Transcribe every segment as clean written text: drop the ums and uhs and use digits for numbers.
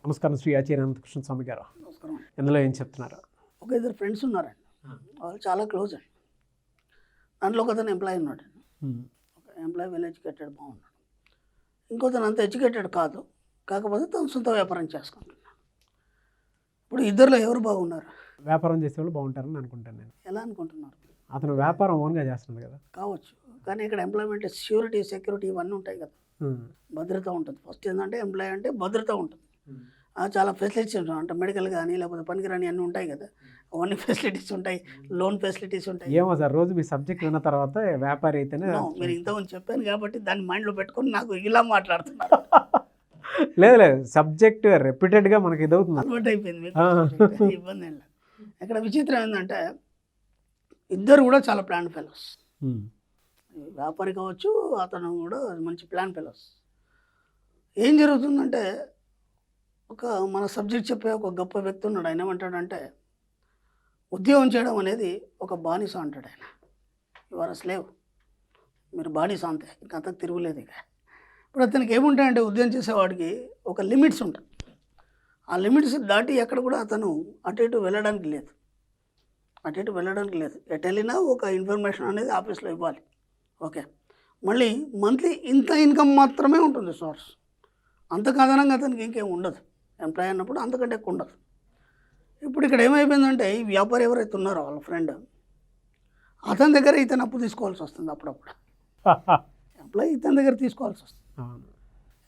నమస్కారం శ్రీ ఆచార్య కృష్ణ స్వామి గారు. నమస్కారం. ఇందులో ఏం చెప్తున్నారు? ఒక ఇద్దరు ఫ్రెండ్స్ ఉన్నారండి, వాళ్ళు చాలా క్లోజ్ అండి. దాంట్లో ఒక అతను ఎంప్లాయీ ఉన్నాడు. ఒక ఎంప్లాయీ వెల్ ఎడ్యుకేటెడ్, బాగున్నాడు. ఇంకొతను అంత ఎడ్యుకేటెడ్ కాదు, కాకపోతే తను సొంత వ్యాపారం చేసుకుంటున్నాడు. ఇప్పుడు ఇద్దరిలో ఎవరు బాగున్నారు? వ్యాపారం చేసేవాళ్ళు బాగుంటారని అనుకుంటాను నేను. ఎలా అనుకుంటున్నారు? అతను వ్యాపారం ఓన్గా చేస్తున్నాడు కదా. కావచ్చు, కానీ ఇక్కడ ఎంప్లాయ్మెంట్ ష్యూరిటీ, సెక్యూరిటీ ఇవన్నీ ఉంటాయి కదా, భద్రత ఉంటుంది. ఫస్ట్ ఏంటంటే ఎంప్లాయీ అంటే భద్రత ఉంటుంది. చాలా ఫెసిలిటీస్ ఉంటాయి, అంటే మెడికల్ కానీ లేకపోతే పనికిరాని అన్నీ ఉంటాయి కదా, అవన్నీ ఫెసిలిటీస్ ఉంటాయి, లోన్ ఫెసిలిటీస్ ఉంటాయి. ఏమో సార్, రోజు మీ సబ్జెక్ట్ విన్న తర్వాత వ్యాపారి అయితేనే. మీరు ఇంతకుముందు చెప్పాను కాబట్టి దాన్ని మైండ్లో పెట్టుకొని నాకు ఇలా మాట్లాడుతున్నారు. లేదు లేదు, సబ్జెక్ట్ రిపీటెడ్గా మనకి ఇదవుతుంది, అలవాటు అయిపోయింది మీకు, ఇబ్బంది ఏం లేదు. ఇక్కడ విచిత్రం ఏంటంటే ఇద్దరు కూడా చాలా ప్లాన్ ఫెలోస్. వ్యాపారి కావచ్చు, అతను కూడా మంచి ప్లాన్ ఫెలోస్. ఏం జరుగుతుందంటే ఒక మన సబ్జెక్ట్ చెప్పే ఒక గొప్ప వ్యక్తి ఉన్నాడు. ఆయన ఏమంటాడంటే ఉద్యోగం చేయడం అనేది ఒక బానిస అంటాడు ఆయన. ఇవాళ స్లేవ్, మీరు బానిస అంతే, ఇంకా అంతకు తిరుగులేదు. ఇక ఇప్పుడు అతనికి ఏముంటాయంటే ఉద్యోగం చేసేవాడికి ఒక లిమిట్స్ ఉంటాయి. ఆ లిమిట్స్ దాటి ఎక్కడ కూడా అతను అటు ఇటు వెళ్ళడానికి లేదు, ఎటు వెళ్ళినా ఒక ఇన్ఫర్మేషన్ అనేది ఆఫీస్లో ఇవ్వాలి. ఓకే, మళ్ళీ మంత్లీ ఇంత ఇన్కమ్ మాత్రమే ఉంటుంది సోర్స్, అంతకు అదనంగా అతనికి ఇంకేం ఉండదు. ఎంప్లాయీ అన్నప్పుడు అంతకంటే ఎక్కువ ఉండదు. ఇప్పుడు ఇక్కడ ఏమైపోయిందంటే ఈ వ్యాపారి ఎవరైతే ఉన్నారో వాళ్ళ ఫ్రెండ్, అతని దగ్గర ఇతను అప్పు తీసుకోవాల్సి వస్తుంది అప్పుడప్పుడు. ఎంప్లాయీ ఇతని దగ్గర తీసుకోవాల్సి వస్తుంది.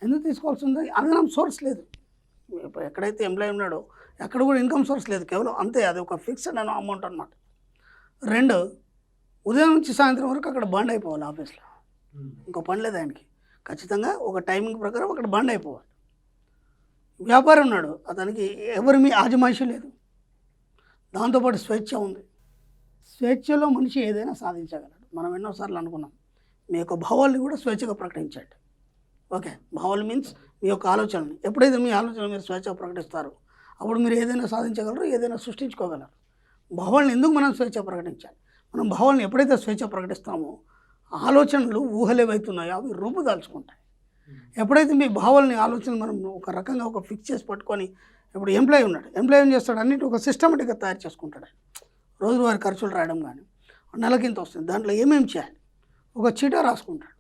ఎందుకు తీసుకోవాల్సి ఉంది? అదనం సోర్స్ లేదు. ఇప్పుడు ఎక్కడైతే ఎంప్లాయీ ఉన్నాడో ఎక్కడ కూడా ఇన్కమ్ సోర్స్ లేదు, కేవలం అంతే, అది ఒక ఫిక్స్డ్ అమౌంట్ అనమాట. రెండు, ఉదయం నుంచి సాయంత్రం వరకు అక్కడ బండ్ అయిపోవాలి ఆఫీస్లో, ఇంకో పని లేదు ఆయనకి. ఖచ్చితంగా ఒక టైమింగ్ ప్రకారం అక్కడ బండ్ అయిపోవాలి. వ్యాపారి ఉన్నాడు, అతనికి ఎవరి మీ ఆజమాయిషీ లేదు, దాంతోపాటు స్వేచ్ఛ ఉంది. స్వేచ్ఛలో మనిషి ఏదైనా సాధించగలడు. మనం ఎన్నోసార్లు అనుకున్నాం, మీ యొక్క భావాల్ని కూడా స్వేచ్ఛగా ప్రకటించండి. ఓకే, భావాలు మీన్స్ మీ యొక్క ఆలోచనని. ఎప్పుడైతే మీ ఆలోచన మీరు స్వేచ్ఛగా ప్రకటిస్తారో అప్పుడు మీరు ఏదైనా సాధించగలరు, ఏదైనా సృష్టించుకోగలరు. భావాలను ఎందుకు మనం స్వేచ్ఛ ప్రకటించాలి? మనం భావాలను ఎప్పుడైతే స్వేచ్ఛ ప్రకటిస్తామో ఆలోచనలు ఊహలు ఏవైతున్నాయో అవి రూపుదాల్చుకుంటాయి. ఎప్పుడైతే మీ భావాలని ఆలోచనలు మనం ఒక రకంగా ఒక ఫిక్స్ చేసి పట్టుకొని, ఇప్పుడు ఎంప్లాయీ ఉన్నాడు, ఎంప్లాయీ ఏం చేస్తాడు, అన్నిటి ఒక సిస్టమేటిక్గా తయారు చేసుకుంటాడు. రోజువారి ఖర్చులు రాయడం కానీ, నెలకింత వస్తుంది, దాంట్లో ఏమేమి చేయాలి ఒక చీటా రాసుకుంటాడు.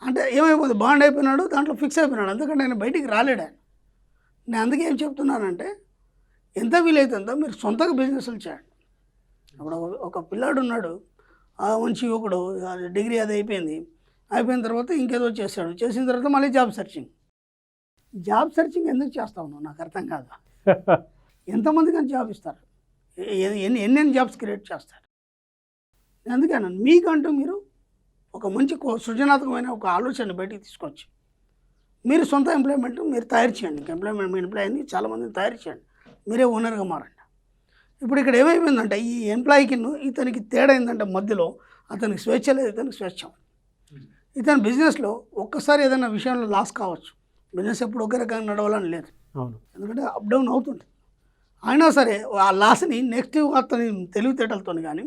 అంటే ఏమైపోతుంది, బాండ్ అయిపోయినాడు, దాంట్లో ఫిక్స్ అయిపోయినాడు. అందుకంటే ఆయన బయటికి రాలేడు. నేను అందుకే ఏం చెప్తున్నానంటే ఎంత వీలైతే అంత మీరు సొంతగా బిజినెస్లు చేయండి. అప్పుడు ఒక పిల్లాడు ఉన్నాడు, మంచి యువకుడు, డిగ్రీ అది అయిపోయిన తర్వాత ఇంకేదో చేశాడు. చేసిన తర్వాత మళ్ళీ జాబ్ సెర్చింగ్ ఎందుకు చేస్తావు నువ్వు? నాకు అర్థం కాదు. ఎంతమంది కానీ జాబ్ ఇస్తారు, ఎన్ని జాబ్స్ క్రియేట్ చేస్తారు. అందుకని మీకంటూ మీరు ఒక మంచి సృజనాత్మకమైన ఒక ఆలోచన బయటికి తీసుకొచ్చి మీరు సొంత ఎంప్లాయ్మెంట్ మీరు తయారు చేయండి. మీ ఎంప్లాయీని చాలామందిని తయారు చేయండి, మీరే ఓనర్గా మారండి. ఇప్పుడు ఇక్కడ ఏమైపోయిందంటే ఈ ఎంప్లాయీకి ఇతనికి తేడా ఏంటంటే మధ్యలో అతనికి స్వేచ్ఛ లేదు, ఇతనికి స్వేచ్ఛ. ఇతని బిజినెస్లో ఒక్కసారి ఏదైనా విషయంలో లాస్ కావచ్చు, బిజినెస్ ఎప్పుడు ఒకే రకంగా నడవాలని లేదు. ఎందుకంటే అప్ డౌన్ అవుతుంది. అయినా సరే ఆ లాస్ని నెక్స్ట్ అతని తెలివితేటలతో కానీ,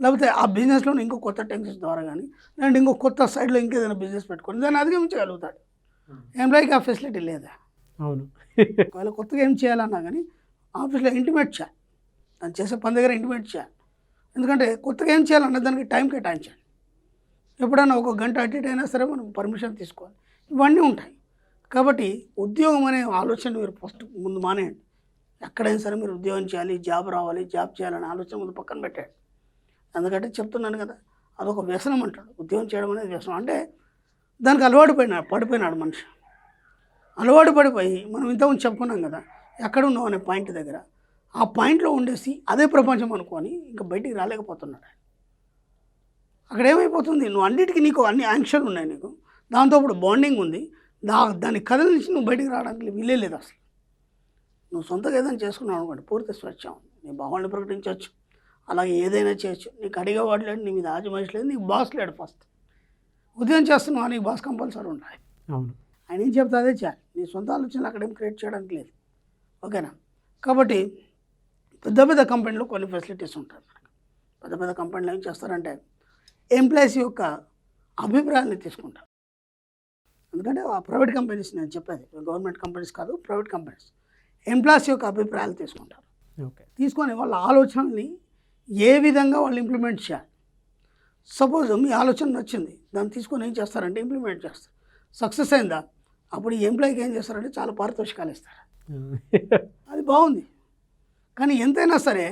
లేకపోతే ఆ బిజినెస్లో ఇంకో కొత్త టెక్నిక్స్ ద్వారా కానీ, లేదంటే ఇంకో కొత్త సైడ్లో ఇంకేదైనా బిజినెస్ పెట్టుకొని దాన్ని అధిగమించగలుగుతాడు. ఎంప్లాయీకి ఆ ఫెసిలిటీ లేదా? అవును. ఒకవేళ కొత్తగా ఏం చేయాలన్నా కానీ ఆఫీస్లో ఇంటిమేట్ చేయాలి, దాన్ని చేసే పని దగ్గర ఇంటిమేట్ చేయాలి. ఎందుకంటే కొత్తగా ఏం చేయాలన్నా దానికి టైం కేటాయించాలి. ఎప్పుడైనా ఒక గంట అటు ఇటు అయినా సరే మనం పర్మిషన్ తీసుకోవాలి. ఇవన్నీ ఉంటాయి. కాబట్టి ఉద్యోగం అనే ఆలోచన మీరు ఫస్ట్ ముందు మానేయండి. ఎక్కడైనా సరే మీరు ఉద్యోగం చేయాలి, జాబ్ రావాలి, జాబ్ చేయాలనే ఆలోచన ముందు పక్కన పెట్టండి. ఎందుకంటే చెప్తున్నాను కదా, అదొక వ్యసనం అంటాడు. ఉద్యోగం చేయడం అనేది వ్యసనం. అంటే దానికి పడిపోయినాడు మనిషి. అలవాటు పడిపోయి మనం ఇంతకుముందు చెప్పుకున్నాం కదా, ఎక్కడున్నావు అనే పాయింట్ దగ్గర ఆ పాయింట్లో ఉండేసి అదే ప్రపంచం అనుకొని ఇంకా బయటికి రాలేకపోతున్నాడు. అక్కడ ఏమైపోతుంది, నువ్వు అన్నిటికీ నీకు అన్ని యాంక్షలు ఉన్నాయి, నీకు దాంతో ఇప్పుడు బాండింగ్ ఉంది, దాని కథల నుంచి నువ్వు బయటికి రావడానికి వీలే లేదు అసలు. నువ్వు సొంతగా ఏదైనా చేసుకున్నావు అనుకోండి, పూర్తి స్వేచ్ఛ ఉంది, నీ భావాన్ని ప్రకటించవచ్చు, అలాగే ఏదైనా చేయొచ్చు. నీకు అడిగేవాడు లేడు, నీ మీద ఆజమాయిషి లేదు, నీకు బాస్ లేడు. ఫస్ట్ ఉద్యోగం చేస్తున్నావు, నీకు బాస్ కంపల్సరీ ఉండాలి. అవును, ఆయన ఏం చెప్తే అదే చేయాలి. నీ సొంత ఆలోచనలు అక్కడేం క్రియేట్ చేయడానికి లేదు. ఓకేనా? కాబట్టి పెద్ద పెద్ద కంపెనీలో కొన్ని ఫెసిలిటీస్ ఉంటాయి. పెద్ద కంపెనీలు ఏం చేస్తారంటే ఎంప్లాయీస్ యొక్క అభిప్రాయాన్ని తీసుకుంటారు. ఎందుకంటే ఆ ప్రైవేట్ కంపెనీస్, నేను చెప్పేది గవర్నమెంట్ కంపెనీస్ కాదు, ప్రైవేట్ కంపెనీస్. ఎంప్లాయీస్ యొక్క అభిప్రాయాలు తీసుకుంటారు. ఓకే. తీసుకొని వాళ్ళ ఆలోచనల్ని ఏ విధంగా వాళ్ళు ఇంప్లిమెంట్ చేయాలి. సపోజ్ మీ ఆలోచన నచ్చింది, దాన్ని తీసుకొని ఏం చేస్తారంటే ఇంప్లిమెంట్ చేస్తారు. సక్సెస్ అయిందా, అప్పుడు ఈ ఎంప్లాయీకి ఏం చేస్తారంటే చాలా పారితోషికాలు ఇస్తారు. అది బాగుంది. కానీ ఎంతైనా సరే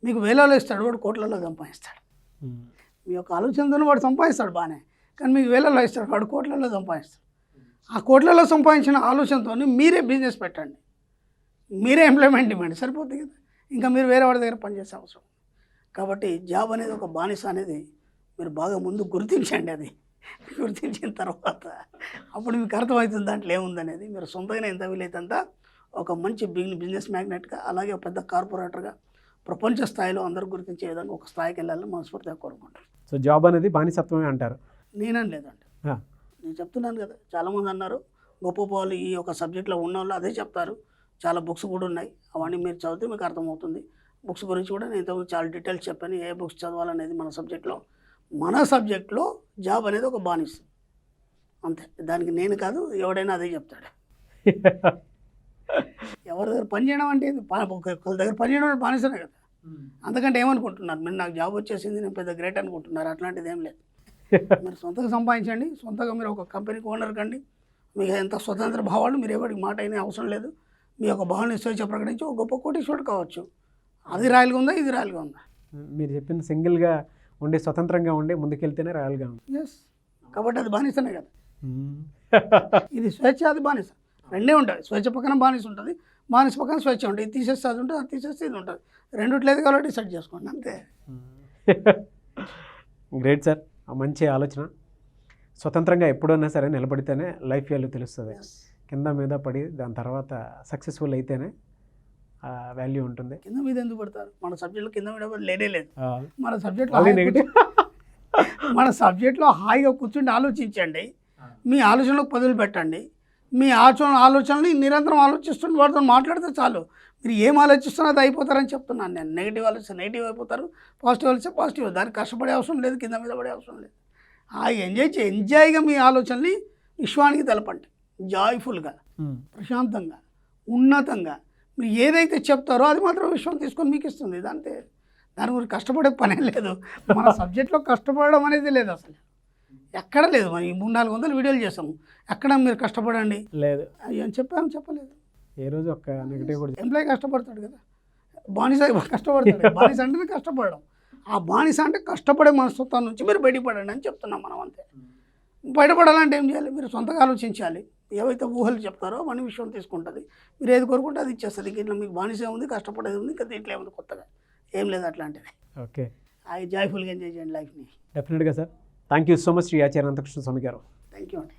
మీకు వేలలో ఇస్తాడు, వాడు కోట్లలో సంపాదిస్తాడు. మీ యొక్క ఆలోచనతో వాడు సంపాదిస్తాడు బాగానే, కానీ మీకు వేలలో ఇస్తాడు, వాడు కోట్లలో సంపాదిస్తాడు. ఆ కోట్లలో సంపాదించిన ఆలోచనతో మీరే బిజినెస్ పెట్టండి, మీరే ఎంప్లాయ్మెంట్ ఇవ్వండి, సరిపోతుంది కదా. ఇంకా మీరు వేరే వాడి దగ్గర పనిచేసే అవసరం. కాబట్టి జాబ్ అనేది ఒక బానిస అనేది మీరు బాగా ముందు గుర్తించండి. అది గుర్తించిన తర్వాత అప్పుడు మీకు అర్థమవుతుంది దాంట్లో ఏముందనేది. మీరు సొంతంగా ఎంత వీలైతే అంత ఒక మంచి బిజినెస్ మ్యాగ్నెట్గా, అలాగే ఒక పెద్ద కార్పొరేటర్గా ప్రపంచ స్థాయిలో అందరూ గుర్తించే విధంగా ఒక స్థాయికి వెళ్ళాలని మనస్ఫూర్తిగా కోరుకుంటాను. సో జాబ్ అనేది బానిసత్వమే అంటారు? నేనని లేదండి, నేను చెప్తున్నాను కదా. చాలామంది అన్నారు గొప్ప వాళ్ళు ఈ యొక్క సబ్జెక్ట్లో ఉన్న వాళ్ళు అదే చెప్తారు. చాలా బుక్స్ కూడా ఉన్నాయి, అవన్నీ మీరు చదివితే మీకు అర్థమవుతుంది. బుక్స్ గురించి కూడా నేను ఇంతకుముందు చాలా డీటెయిల్స్ చెప్పాను, ఏ బుక్స్ చదవాలనేది. మన సబ్జెక్ట్లో జాబ్ అనేది ఒక బానిస అంతే. దానికి నేను కాదు, ఎవడైనా అదే చెప్తాడు. ఎవరి దగ్గర పని చేయడం అంటే ఒకరి దగ్గర పని చేయడం అంటే బానిసనే కదా. అంతకంటే ఏమనుకుంటున్నారు మీరు? నాకు జాబ్ వచ్చేసింది, నేను పెద్ద గ్రేట్ అనుకుంటున్నారు. అట్లాంటిది ఏం లేదు. మీరు సొంతంగా సంపాదించండి, సొంతంగా మీరు ఒక కంపెనీకి ఓనర్ కండి. మీకు ఎంత స్వతంత్ర భావాలు, మీరు ఎవరికి మాట అయినా అవసరం లేదు. మీ యొక్క భావాన్ని స్వేచ్ఛ ప్రకటించి ఒక గొప్ప కోటీశ్వరుడు కావచ్చు. అది రాయల్గా ఉందా, ఇది రాయల్గా ఉందా? మీరు చెప్పిన సింగిల్గా ఉండి స్వతంత్రంగా ఉండి ముందుకెళ్తేనే రాయల్గా ఉంది. ఎస్, కాబట్టి అది బానిసనే కదా. ఇది స్వేచ్ఛ, అది బానిస, రెండే ఉంటుంది. స్వేచ్ఛ పక్కన బానిస ఉంటుంది, బానిస పక్కన స్వేచ్ఛ ఉంటుంది. ఇది తీసేస్తే అది ఉంటుంది, అది తీసేస్తే ఇది ఉంటుంది. రెండుట్లేదు కాబట్టి డిసైడ్ చేసుకోండి అంతే. గ్రేట్ సార్, మంచి ఆలోచన. స్వతంత్రంగా ఎప్పుడైనా సరే నిలబడితేనే లైఫ్ వాల్యూ తెలుస్తుంది. కింద మీద పడి దాని తర్వాత సక్సెస్ఫుల్ అయితేనే వాల్యూ ఉంటుంది. కింద మీద ఎందుకు పడతారు? మన సబ్జెక్ట్లో కింద మీద లేనే లేదు. మన సబ్జెక్ట్లో హాయిగా కూర్చుండి ఆలోచించండి. మీ ఆలోచనలకు పదులు పెట్టండి. మీ ఆలోచనలు నిరంతరం ఆలోచిస్తుంటే వాటితో మాట్లాడితే చాలు. మీరు ఏం ఆలోచిస్తున్నా అది అయిపోతారని చెప్తున్నాను నేను. నెగిటివ్ ఆలోచన నెగిటివ్ అయిపోతారు, పాజిటివ్ ఆలోచన పాజిటివ్. దానికి కష్టపడే అవసరం లేదు, కింద మీద పడే అవసరం లేదు. ఎంజాయ్గా మీ ఆలోచనని విశ్వానికి తెలపండి. జాయ్ఫుల్గా, ప్రశాంతంగా, ఉన్నతంగా మీరు ఏదైతే చెప్తారో అది మాత్రం విశ్వం తీసుకొని మీకు ఇస్తుంది. అంతే. దాని గురించి కష్టపడే పనే లేదు. మన సబ్జెక్ట్లో కష్టపడడం అనేది లేదు అసలు, ఎక్కడ లేదు. మరి 300-400 వీడియోలు చేసాము, ఎక్కడ మీరు కష్టపడండి లేదు అయ్యో అని చెప్పలేదు. ఏ రోజు ఒక్క నెగిటివ్ కూడా. ఎంప్లాయీ కష్టపడతాడు కదా, బానిస కష్టపడతాడు. బానిస అంటేనే కష్టపడడం. ఆ బానిస అంటే కష్టపడే మనస్తత్వం నుంచి మీరు బయటపడండి అని చెప్తున్నాం మనం. అంతే. బయటపడాలంటే ఏం చేయాలి? మీరు సొంతగా ఆలోచించాలి. ఏవైతే ఊహలు చెప్తారో మన విషయం తీసుకుంటుంది. మీరు ఏది కోరుకుంటే అది ఇచ్చేస్తుంది. ఇట్లా మీకు బానిసే ఉంది, కష్టపడేది ఉంది, ఇంకా దీంట్లో ఏముంది కొత్తగా? ఏం లేదు అట్లాంటిది. ఓకే, జాయ్ఫుల్గా ఎంజాయ్ చేయండి లైఫ్ని. డెఫినెట్గా sir. Thank you so much Shri Acharya Anantakrishna Swamy garu. Thank you అండి.